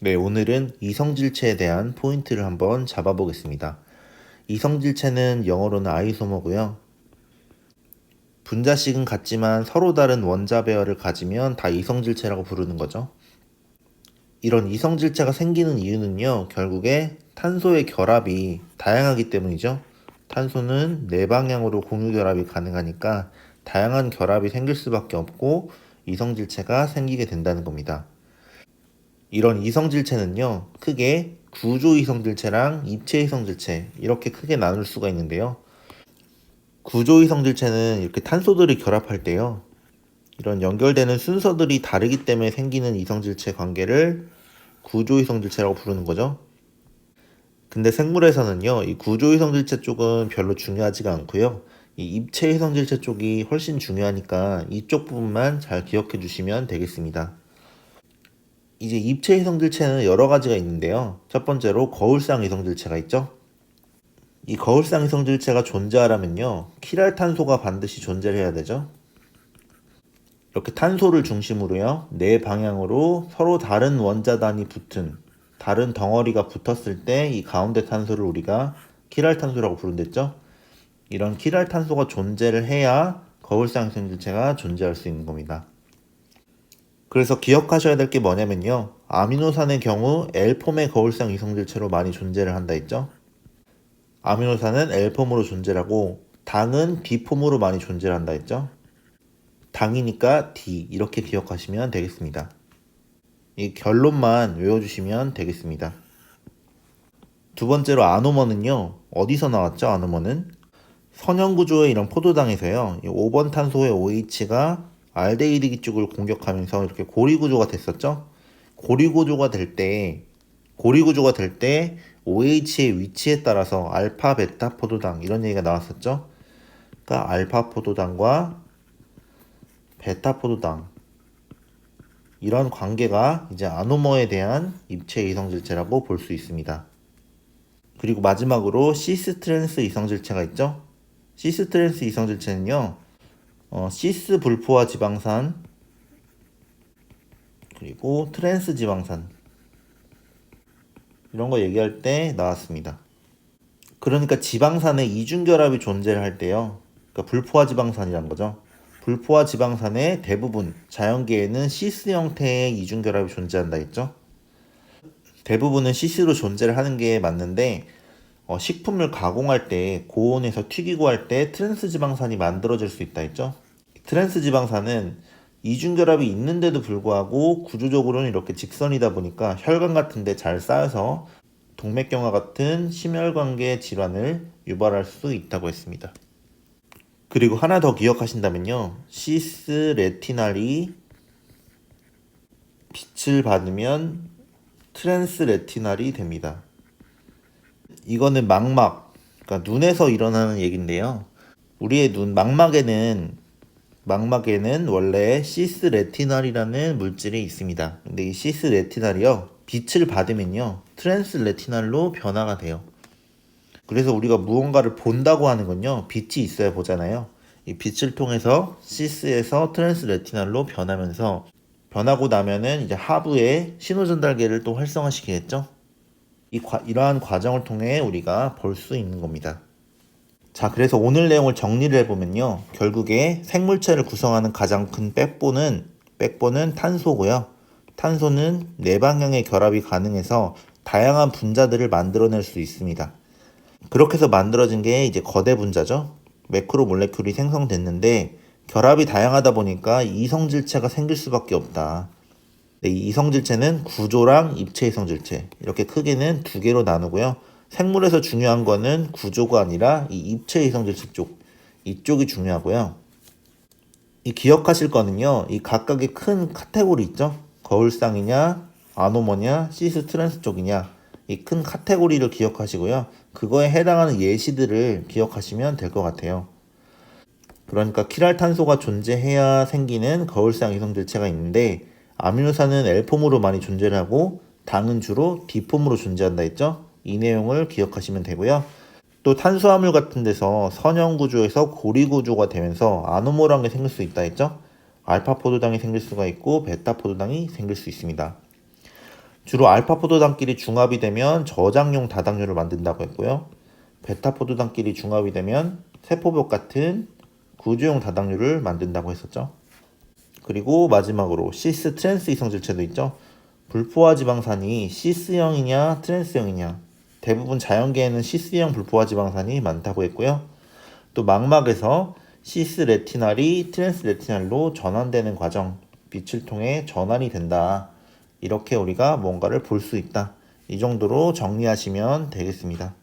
네, 오늘은 이성질체에 대한 포인트를 한번 잡아보겠습니다. 이성질체는 영어로는 아이소머고요. 분자식은 같지만 서로 다른 원자 배열을 가지면 다 이성질체라고 부르는 거죠. 이런 이성질체가 생기는 이유는요, 결국에 탄소의 결합이 다양하기 때문이죠. 탄소는 네 방향으로 공유 결합이 가능하니까 다양한 결합이 생길 수밖에 없고 이성질체가 생기게 된다는 겁니다. 이런 이성질체는요, 크게 구조 이성질체랑 입체 이성질체 이렇게 크게 나눌 수가 있는데요. 구조 이성질체는 이렇게 탄소들이 결합할 때요, 이런 연결되는 순서들이 다르기 때문에 생기는 이성질체 관계를 구조 이성질체라고 부르는 거죠. 근데 생물에서는요, 이 구조 이성질체 쪽은 별로 중요하지가 않고요. 이 입체 이성질체 쪽이 훨씬 중요하니까 이쪽 부분만 잘 기억해 주시면 되겠습니다. 이제 입체 이성질체는 여러 가지가 있는데요. 첫 번째로 거울상 이성질체가 있죠. 이 거울상 이성질체가 존재하려면요, 킬랄탄소가 반드시 존재를 해야 되죠. 이렇게 탄소를 중심으로요, 네 방향으로 서로 다른 원자단이 붙은 다른 덩어리가 붙었을 때 이 가운데 탄소를 우리가 킬랄탄소라고 부른댔죠. 이런 킬랄탄소가 존재를 해야 거울상 이성질체가 존재할 수 있는 겁니다. 그래서 기억하셔야 될 게 뭐냐면요, 아미노산의 경우 L폼의 거울상 이성질체로 많이 존재를 한다 했죠. 아미노산은 L폼으로 존재를 하고 당은 D폼으로 많이 존재를 한다 했죠. 당이니까 D 이렇게 기억하시면 되겠습니다. 이 결론만 외워주시면 되겠습니다. 두 번째로 아노머는요, 어디서 나왔죠? 아노머는 선형구조의 이런 포도당에서요, 5번 탄소의 OH가 알데히드 쪽을 공격하면서 이렇게 고리구조가 됐었죠. 고리구조가 될 때 OH의 위치에 따라서 알파, 베타 포도당 이런 얘기가 나왔었죠. 그러니까 알파 포도당과 베타 포도당 이런 관계가 이제 아노머에 대한 입체 이성질체라고 볼 수 있습니다. 그리고 마지막으로 시스트랜스 이성질체가 있죠. 시스트랜스 이성질체는요, 시스 불포화 지방산 그리고 트랜스 지방산 이런 거 얘기할 때 나왔습니다. 그러니까 지방산에 이중결합이 존재를 할 때요, 그러니까 불포화 지방산이란 거죠. 불포화 지방산의 대부분 자연계에는 시스 형태의 이중결합이 존재한다 했죠. 대부분은 시스로 존재를 하는 게 맞는데 식품을 가공할 때 고온에서 튀기고 할 때 트랜스 지방산이 만들어질 수 있다 했죠. 트랜스 지방산은 이중결합이 있는데도 불구하고 구조적으로는 이렇게 직선이다 보니까 혈관 같은 데 잘 쌓여서 동맥경화 같은 심혈관계 질환을 유발할 수 있다고 했습니다. 그리고 하나 더 기억하신다면요, 시스 레티날이 빛을 받으면 트랜스 레티날이 됩니다. 이거는 망막, 그러니까 눈에서 일어나는 얘긴데요. 우리의 눈 망막에는 원래 시스 레티날이라는 물질이 있습니다. 근데 이 시스 레티날이요, 빛을 받으면요, 트랜스 레티날로 변화가 돼요. 그래서 우리가 무언가를 본다고 하는 건요, 빛이 있어야 보잖아요. 이 빛을 통해서 시스에서 트랜스 레티날로 변하고 나면은 이제 하부에 신호전달계를 또 활성화시키겠죠. 이러한 과정을 통해 우리가 볼 수 있는 겁니다. 자, 그래서 오늘 내용을 정리를 해보면요, 결국에 생물체를 구성하는 가장 큰 백본은 탄소고요. 탄소는 네 방향의 결합이 가능해서 다양한 분자들을 만들어낼 수 있습니다. 그렇게 해서 만들어진 게 이제 거대 분자죠. 매크로몰레큘이 생성됐는데 결합이 다양하다 보니까 이성질체가 생길 수밖에 없다. 이 이성질체는 구조랑 입체 이성질체 이렇게 크게는 두 개로 나누고요. 생물에서 중요한 거는 구조가 아니라 이 입체 이성질체 이쪽이 중요하고요. 이 기억하실 거는요, 이 각각의 큰 카테고리 있죠. 거울상이냐, 아노머냐, 시스 트랜스 쪽이냐, 이 큰 카테고리를 기억하시고요. 그거에 해당하는 예시들을 기억하시면 될 것 같아요. 그러니까 킬랄탄소가 존재해야 생기는 거울상 이성질체가 있는데, 아미노산은 L폼으로 많이 존재를 하고 당은 주로 D폼으로 존재한다 했죠. 이 내용을 기억하시면 되고요. 또 탄수화물 같은 데서 선형 구조에서 고리 구조가 되면서 아노모라는 게 생길 수 있다 했죠. 알파 포도당이 생길 수가 있고 베타 포도당이 생길 수 있습니다. 주로 알파 포도당끼리 중합이 되면 저장용 다당류를 만든다고 했고요. 베타 포도당끼리 중합이 되면 세포벽 같은 구조용 다당류를 만든다고 했었죠. 그리고 마지막으로 시스 트랜스 이성질체도 있죠. 불포화 지방산이 시스형이냐 트랜스형이냐. 대부분 자연계에는 시스형 불포화 지방산이 많다고 했고요. 또 망막에서 시스 레티날이 트랜스 레티날로 전환되는 과정, 빛을 통해 전환이 된다. 이렇게 우리가 뭔가를 볼 수 있다. 이 정도로 정리하시면 되겠습니다.